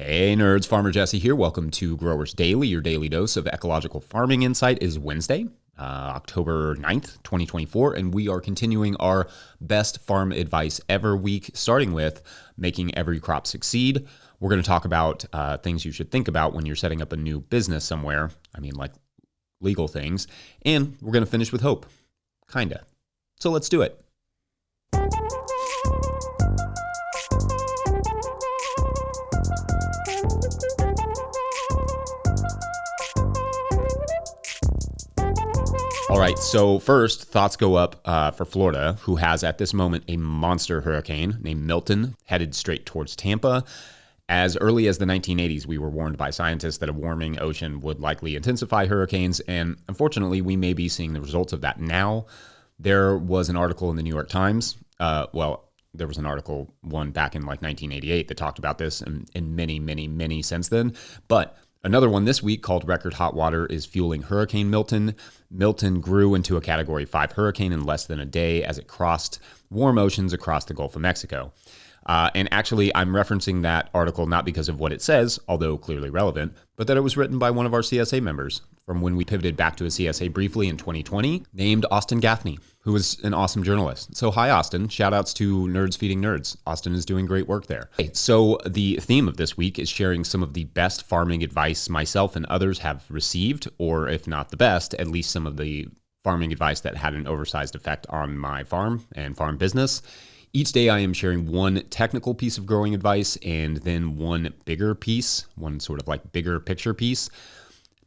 Hey nerds, Farmer Jesse here. Welcome to Growers Daily. Your daily dose of ecological farming insight is Wednesday, October 9th, 2024, and we are continuing our best farm advice ever week, starting with making every crop succeed. We're going to talk about things you should think about when you're setting up a new business somewhere. I mean, like legal things. And we're going to finish with hope. Kinda. So let's do it. All right, so first, thoughts go up for Florida, who has at this moment a monster hurricane named Milton headed straight towards Tampa. As early as the 1980s, we were warned by scientists that a warming ocean would likely intensify hurricanes, and unfortunately, we may be seeing the results of that now. There was an article in the New York Times, there was an article, one back in like 1988, that talked about this, and many since then, but another one this week called Record Hot Water is fueling Hurricane Milton. Milton grew into a Category 5 hurricane in less than a day as it crossed warm oceans across the Gulf of Mexico. And actually, I'm referencing that article not because of what it says, although clearly relevant, but that it was written by one of our CSA members from when we pivoted back to a CSA briefly in 2020, named Austin Gaffney, who is an awesome journalist. So hi, Austin. Shout outs to Nerds Feeding Nerds. Austin is doing great work there. Okay, so the theme of this week is sharing some of the best farming advice myself and others have received, or if not the best, at least some of the farming advice that had an oversized effect on my farm and farm business. Each day I am sharing one technical piece of growing advice and then one bigger piece, one sort of like bigger picture piece.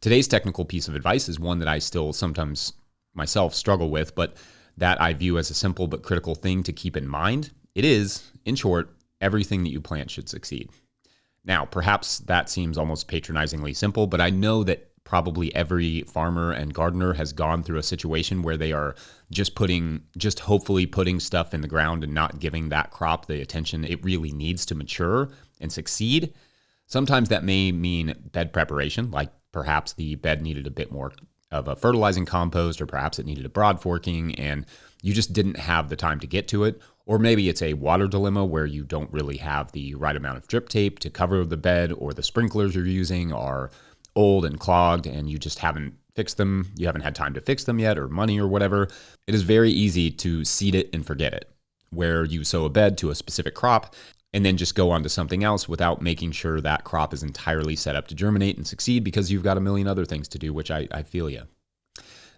Today's technical piece of advice is one that I still sometimes myself struggle with, but that I view as a simple but critical thing to keep in mind. It is, in short, everything that you plant should succeed. Now, perhaps that seems almost patronizingly simple, but I know that probably every farmer and gardener has gone through a situation where they are just hopefully putting stuff in the ground and not giving that crop the attention it really needs to mature and succeed. Sometimes that may mean bed preparation, like perhaps the bed needed a bit more of a fertilizing compost, or perhaps it needed a broad forking and you just didn't have the time to get to it. Or maybe it's a water dilemma where you don't really have the right amount of drip tape to cover the bed, or the sprinklers you're using are old and clogged and you just haven't fixed them. You haven't had time to fix them yet, or money, or whatever. It is very easy to seed it and forget it, where you sow a bed to a specific crop and then just go on to something else without making sure that crop is entirely set up to germinate and succeed because you've got a million other things to do, which I feel you.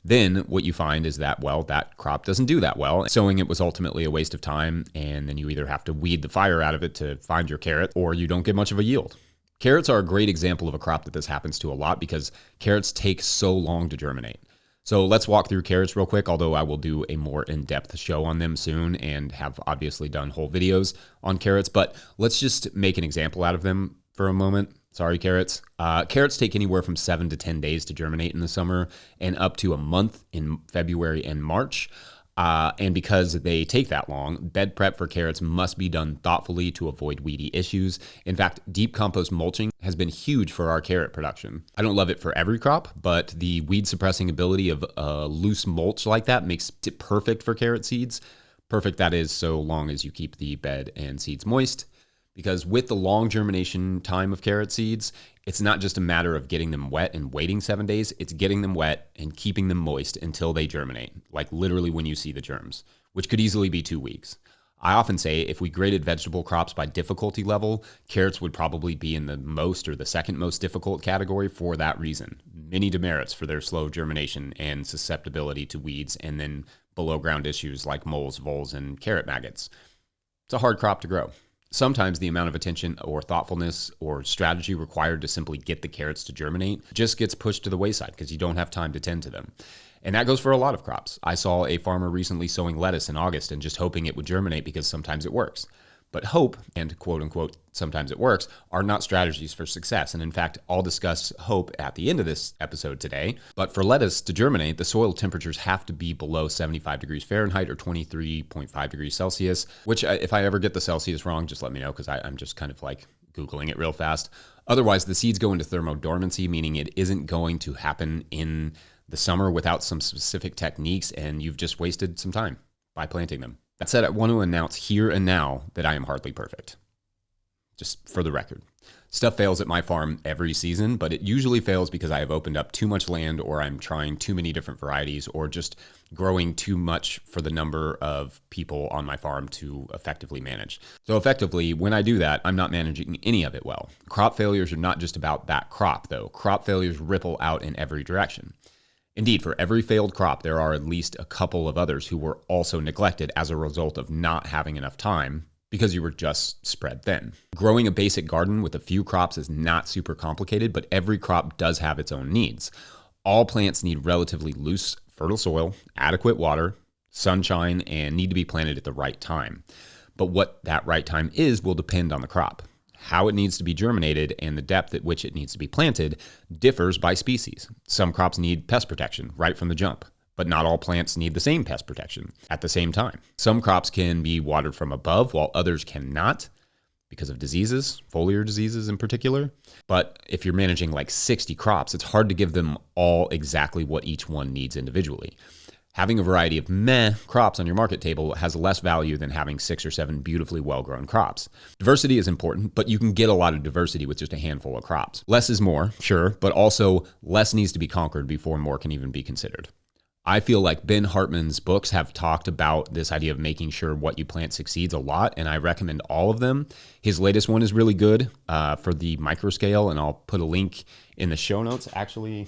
Then what you find is that, well, that crop doesn't do that well. Sowing it was ultimately a waste of time, and then you either have to weed the fire out of it to find your carrot, or you don't get much of a yield. Carrots are a great example of a crop that this happens to a lot because carrots take so long to germinate. So let's walk through carrots real quick, although I will do a more in-depth show on them soon and have obviously done whole videos on carrots, but let's just make an example out of them for a moment. Sorry, carrots. Carrots take anywhere from 7 to 10 days to germinate in the summer and up to a month in February and March. And because they take that long, bed prep for carrots must be done thoughtfully to avoid weedy issues. In fact, deep compost mulching has been huge for our carrot production. I don't love it for every crop, but the weed suppressing ability of loose mulch like that makes it perfect for carrot seeds. Perfect, that is, so long as you keep the bed and seeds moist. Because with the long germination time of carrot seeds, it's not just a matter of getting them wet and waiting 7 days, it's getting them wet and keeping them moist until they germinate, like literally when you see the germs, which could easily be 2 weeks. I often say if we graded vegetable crops by difficulty level, carrots would probably be in the most or the second most difficult category for that reason. Many demerits for their slow germination and susceptibility to weeds, and then below ground issues like moles, voles, and carrot maggots. It's a hard crop to grow. Sometimes the amount of attention or thoughtfulness or strategy required to simply get the carrots to germinate just gets pushed to the wayside because you don't have time to tend to them. And that goes for a lot of crops. I saw a farmer recently sowing lettuce in August and just hoping it would germinate because sometimes it works. But hope, and quote unquote, sometimes it works, are not strategies for success. And in fact, I'll discuss hope at the end of this episode today. But for lettuce to germinate, the soil temperatures have to be below 75 degrees Fahrenheit or 23.5 degrees Celsius, which if I ever get the Celsius wrong, just let me know because I'm just kind of like Googling it real fast. Otherwise, the seeds go into thermodormancy, meaning it isn't going to happen in the summer without some specific techniques, and you've just wasted some time by planting them. That said, I want to announce here and now that I am hardly perfect, just for the record. Stuff fails at my farm every season, but it usually fails because I have opened up too much land, or I'm trying too many different varieties, or just growing too much for the number of people on my farm to effectively manage. So effectively, when I do that, I'm not managing any of it well. Crop failures are not just about that crop, though. Crop failures ripple out in every direction. Indeed, for every failed crop, there are at least a couple of others who were also neglected as a result of not having enough time because you were just spread thin. Growing a basic garden with a few crops is not super complicated, but every crop does have its own needs. All plants need relatively loose, fertile soil, adequate water, sunshine, and need to be planted at the right time. But what that right time is will depend on the crop. How it needs to be germinated and the depth at which it needs to be planted differs by species. Some crops need pest protection right from the jump, but not all plants need the same pest protection at the same time. Some crops can be watered from above while others cannot because of diseases, foliar diseases in particular. But if you're managing like 60 crops, it's hard to give them all exactly what each one needs individually. Having a variety of meh crops on your market table has less value than having 6 or 7 beautifully well-grown crops. Diversity is important, but you can get a lot of diversity with just a handful of crops. Less is more, sure, but also less needs to be conquered before more can even be considered. I feel like Ben Hartman's books have talked about this idea of making sure what you plant succeeds a lot, and I recommend all of them. His latest one is really good for the micro scale, and I'll put a link in the show notes. Actually,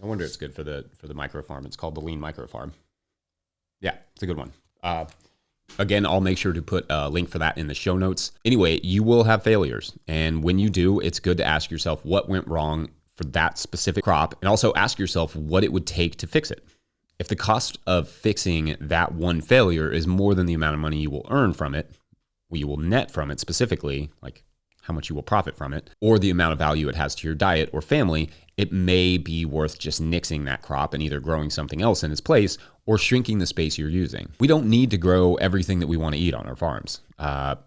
no wonder it's good for the micro farm. It's called the Lean Micro Farm. Yeah, it's a good one. Again, I'll make sure to put a link for that in the show notes. Anyway, you will have failures, and when you do, it's good to ask yourself what went wrong for that specific crop, and also ask yourself what it would take to fix it. If the cost of fixing that one failure is more than the amount of money you will earn from it, what you will net from it specifically, like how much you will profit from it, or the amount of value it has to your diet or family, it may be worth just nixing that crop and either growing something else in its place or shrinking the space you're using. We don't need to grow everything that we want to eat on our farms.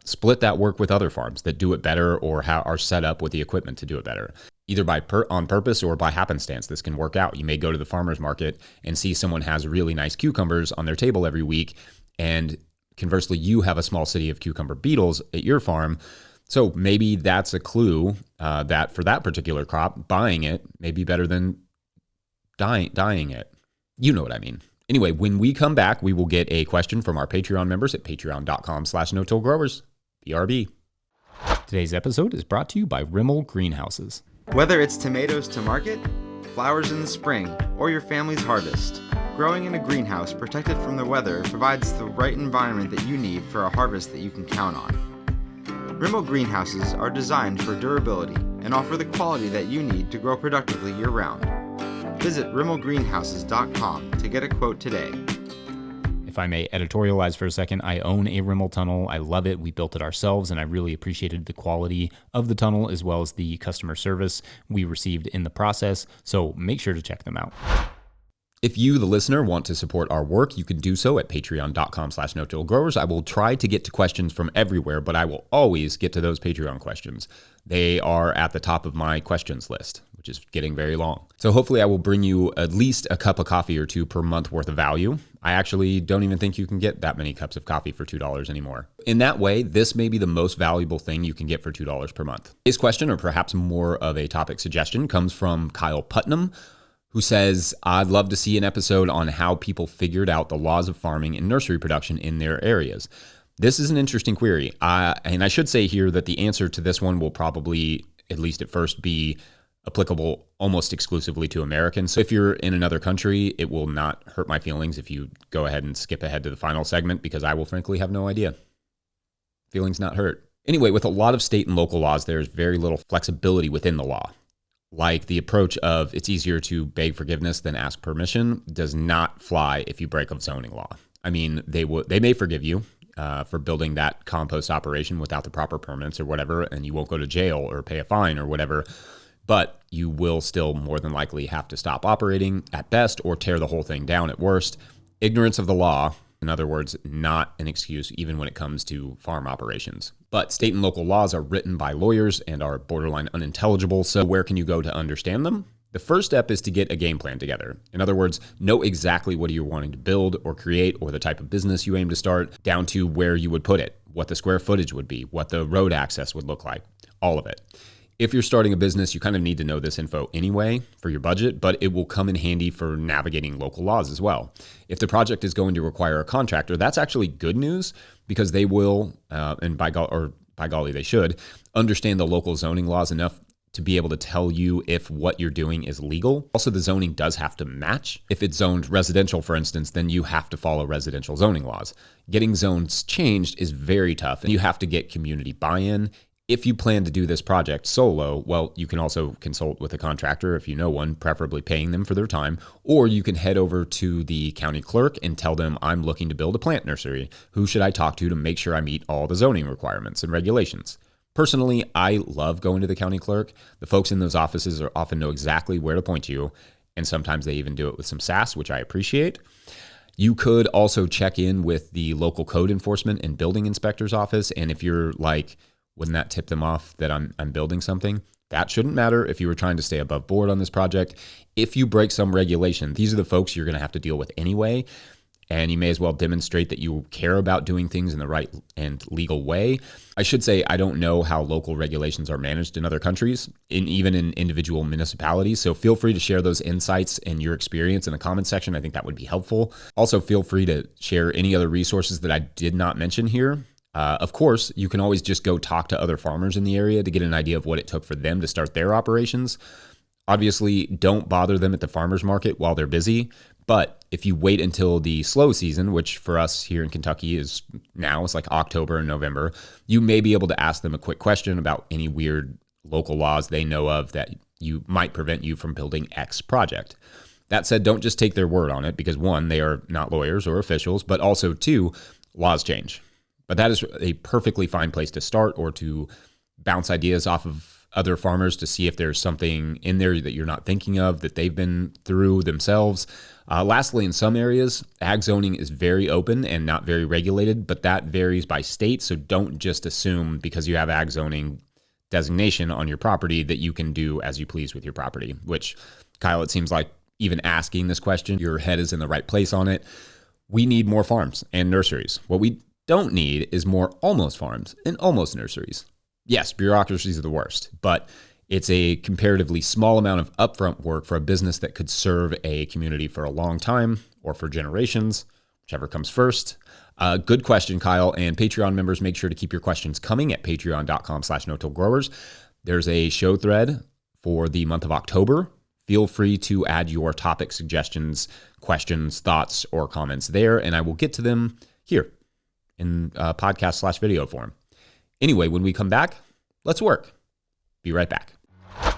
Split that work with other farms that do it better or are set up with the equipment to do it better. Either on purpose or by happenstance, this can work out. You may go to the farmer's market and see someone has really nice cucumbers on their table every week, and conversely, you have a small city of cucumber beetles at your farm. So maybe that's a clue that for that particular crop, buying it may be better than dying it. You know what I mean. Anyway, when we come back, we will get a question from our Patreon members at patreon.com/no-till-growers, PRB. Today's episode is brought to you by Rimmel Greenhouses. Whether it's tomatoes to market, flowers in the spring, or your family's harvest, growing in a greenhouse protected from the weather provides the right environment that you need for a harvest that you can count on. Rimmel Greenhouses are designed for durability and offer the quality that you need to grow productively year-round. Visit rimmelgreenhouses.com to get a quote today. If I may editorialize for a second, I own a Rimmel tunnel. I love it. We built it ourselves, and I really appreciated the quality of the tunnel as well as the customer service we received in the process. So make sure to check them out. If you, the listener, want to support our work, you can do so at patreon.com/no-till-growers. I will try to get to questions from everywhere, but I will always get to those Patreon questions. They are at the top of my questions list, which is getting very long. So hopefully I will bring you at least a cup of coffee or two per month worth of value. I actually don't even think you can get that many cups of coffee for $2 anymore. In that way, this may be the most valuable thing you can get for $2 per month. Today's question, or perhaps more of a topic suggestion, comes from Kyle Putnam, who says, I'd love to see an episode on how people figured out the laws of farming and nursery production in their areas. This is an interesting query. And I should say here that the answer to this one will probably, at least at first, be applicable almost exclusively to Americans. So if you're in another country, it will not hurt my feelings if you go ahead and skip ahead to the final segment, because I will frankly have no idea. Feelings not hurt. Anyway, with a lot of state and local laws, there's very little flexibility within the law. Like the approach of it's easier to beg forgiveness than ask permission does not fly if you break a zoning law. I mean, they may forgive you for building that compost operation without the proper permits or whatever, and you won't go to jail or pay a fine or whatever, but you will still more than likely have to stop operating at best or tear the whole thing down at worst. Ignorance of the law, in other words, not an excuse even when it comes to farm operations. But state and local laws are written by lawyers and are borderline unintelligible, so where can you go to understand them? The first step is to get a game plan together. In other words, know exactly what you're wanting to build or create or the type of business you aim to start, down to where you would put it, what the square footage would be, what the road access would look like, all of it. If you're starting a business, you kind of need to know this info anyway for your budget, but it will come in handy for navigating local laws as well. If the project is going to require a contractor, that's actually good news because they will, and by golly, they should, understand the local zoning laws enough to be able to tell you if what you're doing is legal. Also, the zoning does have to match. If it's zoned residential, for instance, then you have to follow residential zoning laws. Getting zones changed is very tough, and you have to get community buy-in. If you plan to do this project solo, well, you can also consult with a contractor if you know one, preferably paying them for their time, or you can head over to the county clerk and tell them, I'm looking to build a plant nursery. Who should I talk to make sure I meet all the zoning requirements and regulations? Personally, I love going to the county clerk. The folks in those offices often know exactly where to point you, and sometimes they even do it with some sass, which I appreciate. You could also check in with the local code enforcement and building inspector's office, and if you're like, wouldn't that tip them off that I'm building something? That shouldn't matter if you were trying to stay above board on this project. If you break some regulation, these are the folks you're going to have to deal with anyway, and you may as well demonstrate that you care about doing things in the right and legal way. I should say I don't know how local regulations are managed in other countries, even in individual municipalities, so feel free to share those insights and your experience in the comments section. I think that would be helpful. Also, feel free to share any other resources that I did not mention here. Of course, you can always just go talk to other farmers in the area to get an idea of what it took for them to start their operations. Obviously, don't bother them at the farmers market while they're busy. But if you wait until the slow season, which for us here in Kentucky is now, it's like October and November, you may be able to ask them a quick question about any weird local laws they know of that you might prevent you from building X project. That said, don't just take their word on it because one, they are not lawyers or officials, but also two, laws change. But that is a perfectly fine place to start or to bounce ideas off of other farmers to see if there's something in there that you're not thinking of that they've been through themselves. Lastly, in some areas, ag zoning is very open and not very regulated, but that varies by state. So don't just assume because you have ag zoning designation on your property that you can do as you please with your property, which, Kyle, it seems like even asking this question, your head is in the right place on it. We need more farms and nurseries. What we don't need is more almost farms and almost nurseries. Yes, bureaucracies are the worst, but it's a comparatively small amount of upfront work for a business that could serve a community for a long time or for generations, whichever comes first. Good question, Kyle, and Patreon members, make sure to keep your questions coming at patreon.com/no-till-growers. There's a show thread for the month of October. Feel free to add your topic suggestions, questions, thoughts, or comments there, and I will get to them here in podcast/video form. Anyway, when we come back, let's work. Be right back.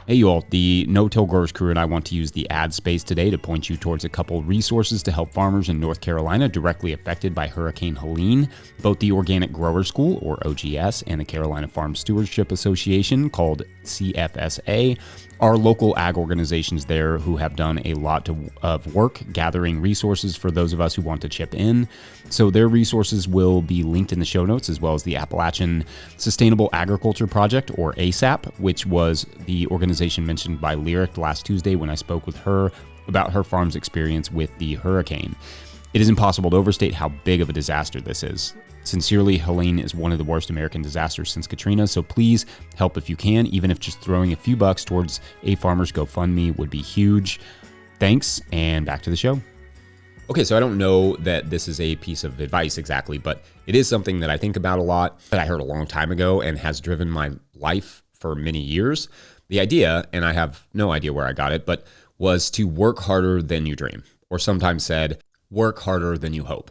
Hey you all, the No-Till Growers crew and I want to use the ad space today to point you towards a couple resources to help farmers in North Carolina directly affected by Hurricane Helene. Both the Organic Grower School, or OGS, and the Carolina Farm Stewardship Association, called CFSA, are local ag organizations there who have done a lot of work gathering resources for those of us who want to chip in. So their resources will be linked in the show notes, as well as the Appalachian Sustainable Agriculture Project, or ASAP, which was the organization mentioned by Lyric last Tuesday when I spoke with her about her farm's experience with the hurricane. It is impossible to overstate how big of a disaster this is. Sincerely, Helene is one of the worst American disasters since Katrina, so please help if you can, even if just throwing a few bucks towards a farmer's GoFundMe would be huge. Thanks, and back to the show. Okay, so I don't know that this is a piece of advice exactly, but it is something that I think about a lot, that I heard a long time ago and has driven my life for many years. The idea, and I have no idea where I got it, but was to work harder than you dream, or sometimes said, work harder than you hope.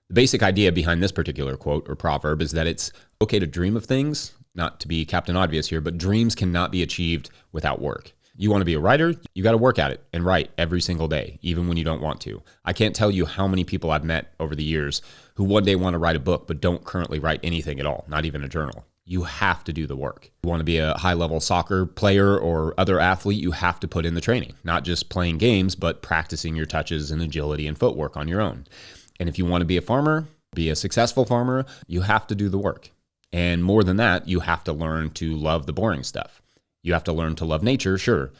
The basic idea behind this particular quote or proverb is that it's okay to dream of things, not to be Captain Obvious here, but dreams cannot be achieved without work. You want to be a writer, you got to work at it and write every single day, even when you don't want to. I can't tell you how many people I've met over the years who one day want to write a book, but don't currently write anything at all, not even a journal. You have to do the work. You want to be a high-level soccer player or other athlete, you have to put in the training, not just playing games, but practicing your touches and agility and footwork on your own. And if you want to be a farmer, be a successful farmer, you have to do the work. And more than that, you have to learn to love the boring stuff. You have to learn to love nature, sure,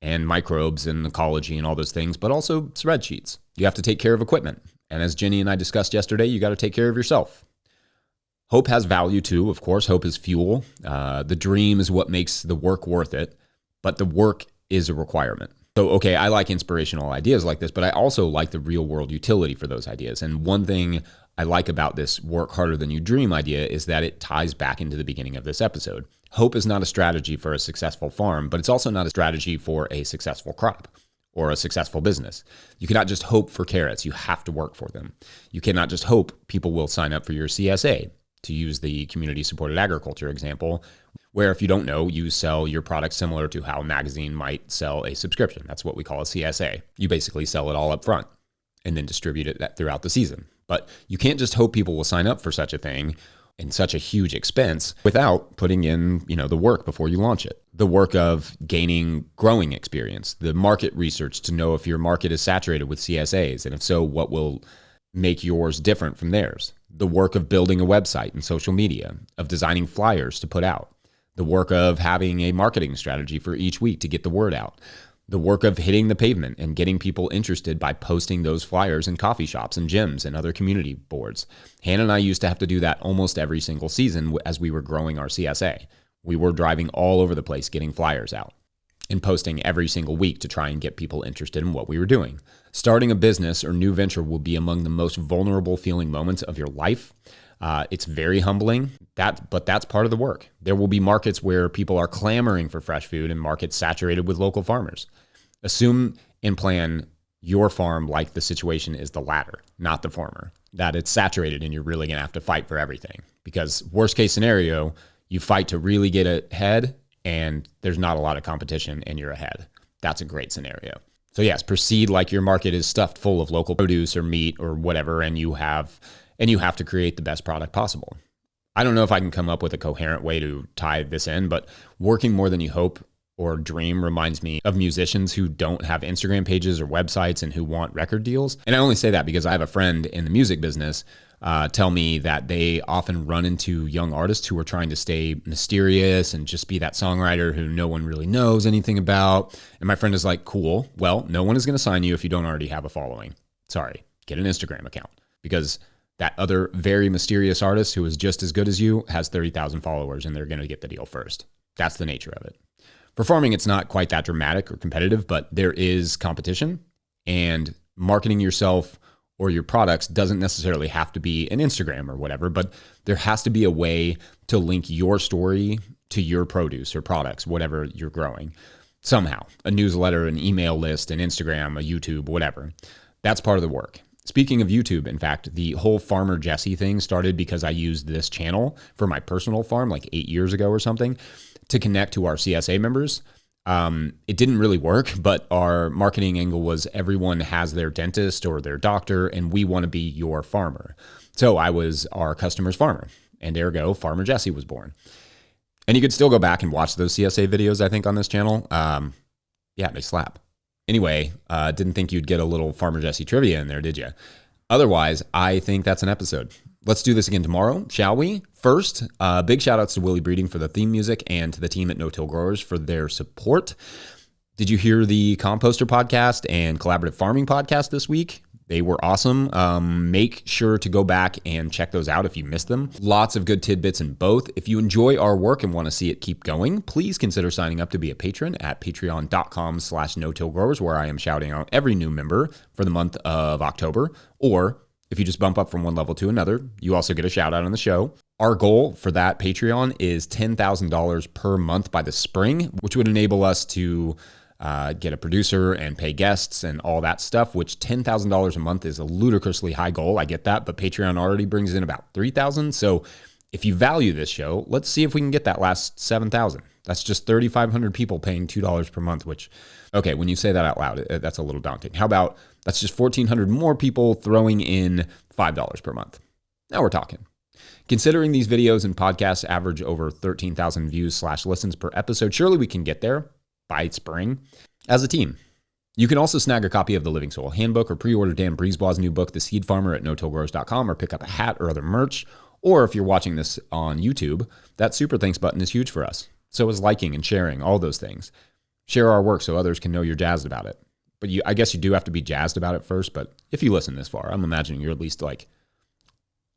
and microbes and ecology and all those things, but also spreadsheets. You have to take care of equipment. And as Jenny and I discussed yesterday, you got to take care of yourself. Hope has value too, of course. Hope is fuel. The dream is what makes the work worth it, but the work is a requirement. So, okay, I like inspirational ideas like this, but I also like the real world utility for those ideas. And one thing I like about this work harder than you dream idea is that it ties back into the beginning of this episode. Hope is not a strategy for a successful farm, but it's also not a strategy for a successful crop or a successful business. You cannot just hope for carrots. You have to work for them. You cannot just hope people will sign up for your CSA, to use the community supported agriculture example, where if you don't know, you sell your product similar to how a magazine might sell a subscription. That's what we call a CSA. You basically sell it all up front and then distribute it throughout the season. But you can't just hope people will sign up for such a thing in such a huge expense without putting in, the work before you launch it. The work of gaining growing experience, the market research to know if your market is saturated with CSAs, and if so, what will make yours different from theirs. The work of building a website and social media, of designing flyers to put out, the work of having a marketing strategy for each week to get the word out, the work of hitting the pavement and getting people interested by posting those flyers in coffee shops and gyms and other community boards. Hannah and I used to have to do that almost every single season as we were growing our CSA. We were driving all over the place getting flyers out and posting every single week to try and get people interested in what we were doing. Starting a business or new venture will be among the most vulnerable feeling moments of your life. It's very humbling, but that's part of the work. There will be markets where people are clamoring for fresh food and markets saturated with local farmers. Assume and plan your farm like the situation is the latter, not the former, that it's saturated and you're really going to have to fight for everything. Because worst case scenario, you fight to really get ahead and there's not a lot of competition and you're ahead. That's a great scenario. So yes, proceed like your market is stuffed full of local produce or meat or whatever, and you have to create the best product possible. I don't know if I can come up with a coherent way to tie this in, but working more than you hope or dream reminds me of musicians who don't have Instagram pages or websites and who want record deals. And I only say that because I have a friend in the music business tell me that they often run into young artists who are trying to stay mysterious and just be that songwriter who no one really knows anything about. And my friend is like, cool, well, no one is going to sign you if you don't already have a following. Sorry, get an Instagram account, because that other very mysterious artist who is just as good as you has 30,000 followers and they're going to get the deal first. That's the nature of it. For farming, it's not quite that dramatic or competitive, but there is competition, and marketing yourself or your products doesn't necessarily have to be an Instagram or whatever, but there has to be a way to link your story to your produce or products, whatever you're growing. Somehow, a newsletter, an email list, an Instagram, a YouTube, whatever. That's part of the work. Speaking of YouTube, in fact, the whole Farmer Jesse thing started because I used this channel for my personal farm like 8 years ago or something to connect to our CSA members. It didn't really work, but our marketing angle was everyone has their dentist or their doctor, and we want to be your farmer. So I was our customer's farmer, and ergo, Farmer Jesse was born. And you could still go back and watch those CSA videos, I think, on this channel. Yeah, they slap. Anyway, didn't think you'd get a little Farmer Jesse trivia in there, did you? Otherwise, I think that's an episode. Let's do this again tomorrow, shall we? First, big shout outs to Willie Breeding for the theme music and to the team at No Till Growers for their support. Did you hear the Composter podcast and Collaborative Farming podcast this week? They were awesome. Make sure to go back and check those out if you missed them. Lots of good tidbits in both. If you enjoy our work and want to see it keep going, please consider signing up to be a patron at patreon.com/no-till-growers, where I am shouting out every new member for the month of October. Or if you just bump up from one level to another, you also get a shout out on the show. Our goal for that Patreon is $10,000 per month by the spring, which would enable us to get a producer and pay guests and all that stuff, which $10,000 a month is a ludicrously high goal. I get that, but Patreon already brings in about $3,000. So if you value this show, let's see if we can get that last $7,000. That's just 3,500 people paying $2 per month, which, okay, when you say that out loud, that's a little daunting. How about that's just 1,400 more people throwing in $5 per month? Now we're talking. Considering these videos and podcasts average over 13,000 views/listens per episode, surely we can get there by spring as a team. You can also snag a copy of the Living Soil Handbook or pre-order Dan Brisebois' new book, The Seed Farmer, at no-till-growers.com, or pick up a hat or other merch. Or if you're watching this on YouTube, that super thanks button is huge for us. So is liking and sharing, all those things. Share our work so others can know you're jazzed about it. But I guess you do have to be jazzed about it first, but if you listen this far, I'm imagining you're at least like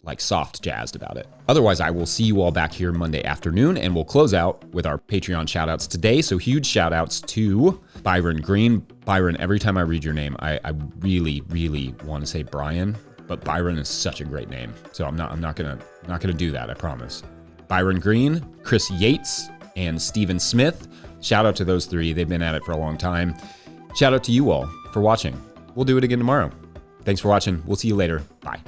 like soft jazzed about it. Otherwise, I will see you all back here Monday afternoon, and we'll close out with our Patreon shout outs today. So huge shout outs to Byron Green. Byron, every time I read your name, I really, really want to say Brian, but Byron is such a great name. So I'm not gonna do that, I promise. Byron Green, Chris Yates, and Stephen Smith. Shout out to those three. They've been at it for a long time. Shout out to you all for watching. We'll do it again tomorrow. Thanks for watching. We'll see you later. Bye.